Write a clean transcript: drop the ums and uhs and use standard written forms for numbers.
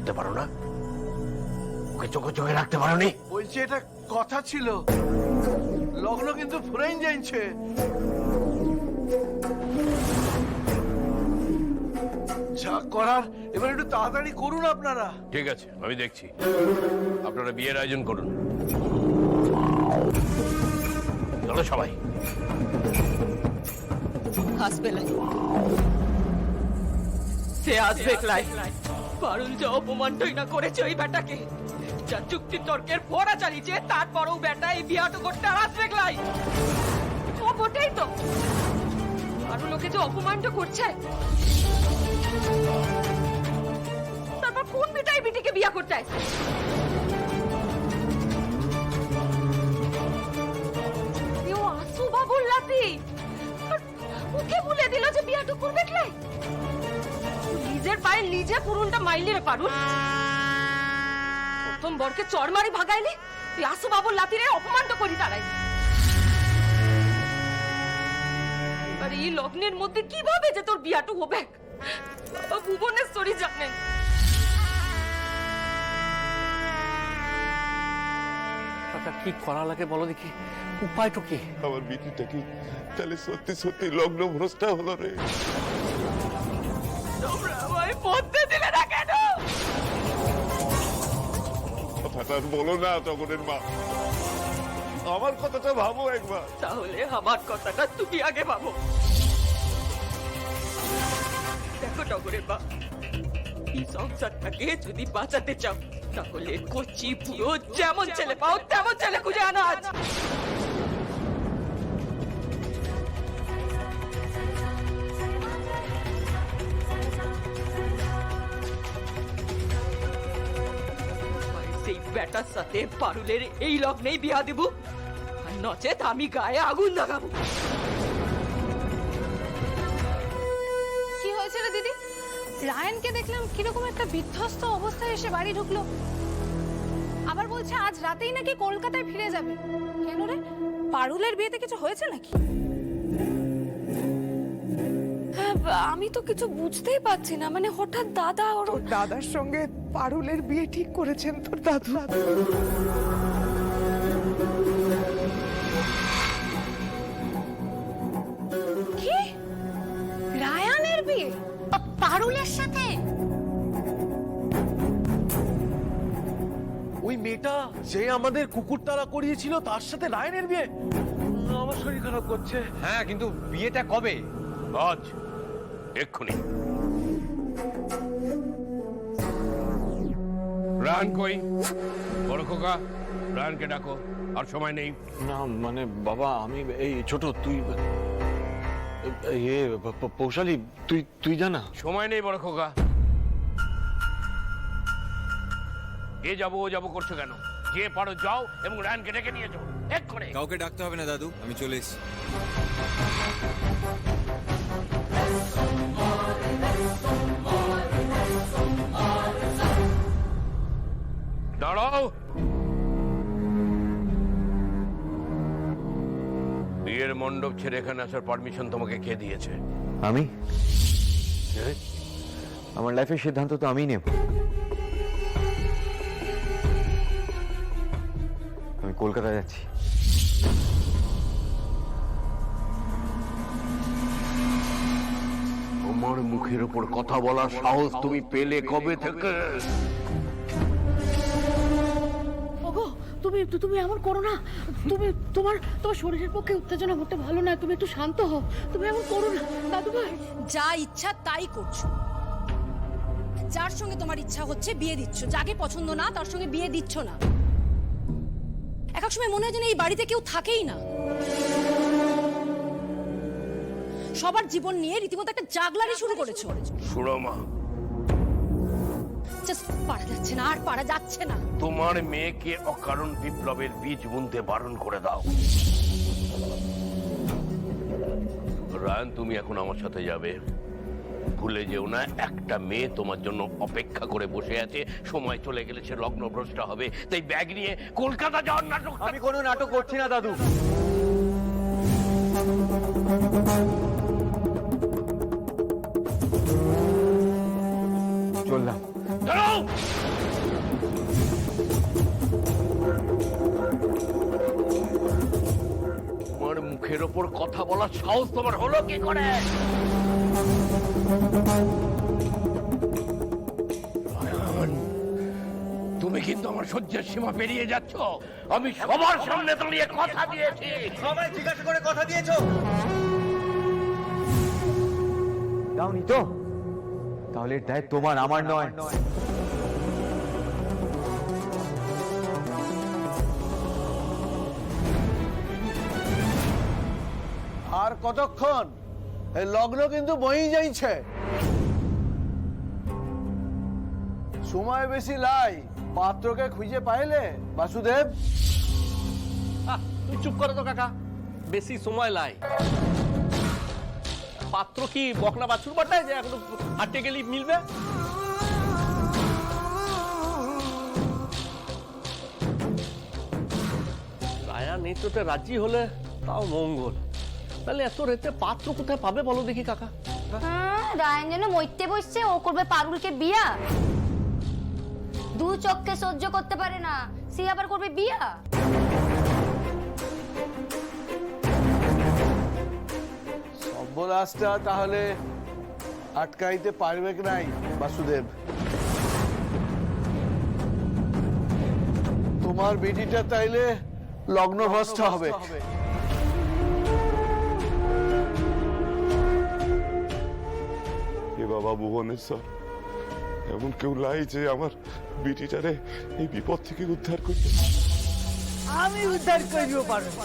করতে পারো না? ওকে চোখে চোখে রাখতে পারো নি? বলছি এটা কথা ছিল, লগ্ন কিন্তু ফুরাইন যাইছে। যা করার এবার একটু তাড়াতাড়ি করুন আপনারা। ঠিক আছে, আমি দেখছি। আপনারা বিয়ের আয়োজন করুন। চলো সবাই। আসবে লাই, সে আসবে লাই। পারুল যে অপমানটাই না করেছে ওই বেটাকে, যা চুক্তি তর্কের ফোড়া চালিয়েছে, তারপরও বেটা এই বিয়াটা করতে আর আসবে লাই। ও বটেই তো, পারুল ওকে যে অপমানটা করছে, তারপর কোন বেটাই বিটিকে বিয়া করতে আসছে? ও আসু বাবুর লাতি, ওকে বলে দিল যে বিয়াটা করবে লাই। নিজের পায়ে নিজে পুরুনটা মাইলি রে পারুল। প্রথম বরকে চড় মারি ভাগাইলি, তুই আসু বাবুর লাতিরে অপমানটা করি দাঁড়াই। এবার এই লগ্নের মধ্যে কিভাবে যে তোর বিয়াটা হবে, বাবা ভুবনেশ্বরী জানেন। কাকা কি করা লাগে বলো দেখি, উপায়টা কি? আমার বিটিটা কি তাহলে সত্যি সত্যি লগ্ন ভ্রষ্টা হলো রে? তোমরা আমায় পড়তে দিলে না কেন? কথাটা আর বলো না টগরের মা, আমার কথাটা ভাবো একবার। তাহলে আমার কথাটা তুমি আগে ভাবো। দেখো টগরের মা, এই সংসারটাকে যদি বাঁচাতে চাও, তাহলে কচি পুরো যেমন ছেলে পাও তেমন ছেলে খুঁজে আনো আজ। সেই বেটার সাথে পারুলের এই লগ্নেই বিয়া দেব, আর নচেত আমি গায়ে আগুন লাগাবো। কি হয়েছে রে দিদি? রায়ানকে দেখলাম কিরকম একটা বিধ্বস্ত অবস্থায় এসে বাড়ি ঢুকলো, আবার বলছে আজ রাতেই নাকি কলকাতায় ফিরে যাবে। কেন রে, পারুলের বিয়েতে কিছু হয়েছে নাকি? আমি তো কিছু বুঝতেই পারছি না, মানে হঠাৎ দাদা ওর দাদার সঙ্গে পারুলের বিয়ে ঠিক করেছেন তোর দাদু। কি? রায়ানের বিয়ে পারুলের সাথে? ওই মেয়েটা যে আমাদের কুকুর তাড়া করিয়েছিল তার সাথে রায়নের বিয়ে? আমার শরীর খারাপ করছে। হ্যাঁ, কিন্তু বিয়েটা কবে? আজ, এক্ষুনি। রায়ন কই? বড় খোকা, রায়নকে ডাকো, আর সময় নেই। না মানে বাবা, আমি এই ছোট, তুই পৌশালী, তুই জানা। সময় নেই বড় খোকা। এ যাবো ও যাবো করছো কেন? যে পারো যাও এবং রায়নকে ডেকে নিয়ে যাও এক্ষুনি। কাউকে ডাকতে হবে না দাদু, আমি চলে এসেছি। দাঁড়াও। বিয়ের মণ্ডপ ছেড়ে এখানে আসার পারমিশন তোমাকে কে দিয়েছে? আমি? হ্যাঁ? আমার লাইফের সিদ্ধান্ত তো আমিই নেব। আমি কলকাতা যাচ্ছি। তোমার মুখের উপর কথা বলার সাহস তুমি পেলে কবে থেকে? ওগো, তুমি তুমি এমন করো না। তুমি তোমার শরীরের পক্ষে উত্তেজনা হতে ভালো না, তুমি একটু শান্ত হও। তুমি এমন করো না দাদু ভাই। যা ইচ্ছা তাই করছো, যার সঙ্গে তোমার ইচ্ছা হচ্ছে বিয়ে দিচ্ছ, যাকে পছন্দ না তার সঙ্গে বিয়ে দিচ্ছ না। এক এক সময় মনে হয় যেন এই বাড়িতে কেউ থাকেই না। সবার জীবন নিয়ে রীতিমতো একটা জাগলারি শুরু করেছো। সুরমা, জাস্ট পারা যাচ্ছে না, আর পারা যাচ্ছে না। তোমার মেয়েকে অকারণ বিপ্লবের বীজ বুনতে বারণ করে দাও। রায়ন, তুমি এখন আমার সাথে যাবে। ভুলে যেও না, একটা মেয়ে তোমার জন্য অপেক্ষা করে বসে আছে। সময় চলে গেলে সে লগ্নভ্রষ্ট হবে। তাই ব্যাগ নিয়ে কলকাতা যাওয়ার নাটক। আমি কোনো নাটক করছি না দাদু। চললাম। দাঁড়াও। মুখের ওপর কথা বলার সাহস তোমার হলো কি করে? রায়ান, তুমি কিন্তু আমার সহ্যের সীমা পেরিয়ে যাচ্ছ। আমি সবার সামনে দাঁড়িয়ে কথা দিয়েছি। সবাই জিজ্ঞাসা করে কথা দিয়েছো? দাওনি তো? তাহলে এর দায় তোমার, আমার নয়। আর কতক্ষণ? এই লগ্ন কিন্তু বই যাইছে। সময় বেশি লাই, পাত্রকে খুঁজে পাইলে বাসুদেব? তুই চুপ করো তো কাকা, বেশি সময় লাই। পাত্র কি বকনা বাছুর বাটায় যে এখন হাঁটতে গেলেই মিলবে? রায়ান নেতৃত্বে রাজি হলে তাও মঙ্গল, তাহলে এত রেতে পাত্র কোথায় পাবে বলো দেখি কাকা? রায়ন যেন মইতে বসছে, ও করবে পারুলকে বিয়া। দু চোখকে সহ্য করতে পারে না, সে আবার করবে বিয়া। সর্বনাশটা তাহলে আটকাইতে পারবে কি নাই বাসুদেব? তোমার বেটিটা তাইলে লগ্নভ্রষ্ট হবে। এ বাবা ভুবনেশ্বর, এমন কেউ লাই যে আমার বিটিটারে এই বিপদ থেকে উদ্ধার করবে। আমি উদ্ধার করিও পারবো।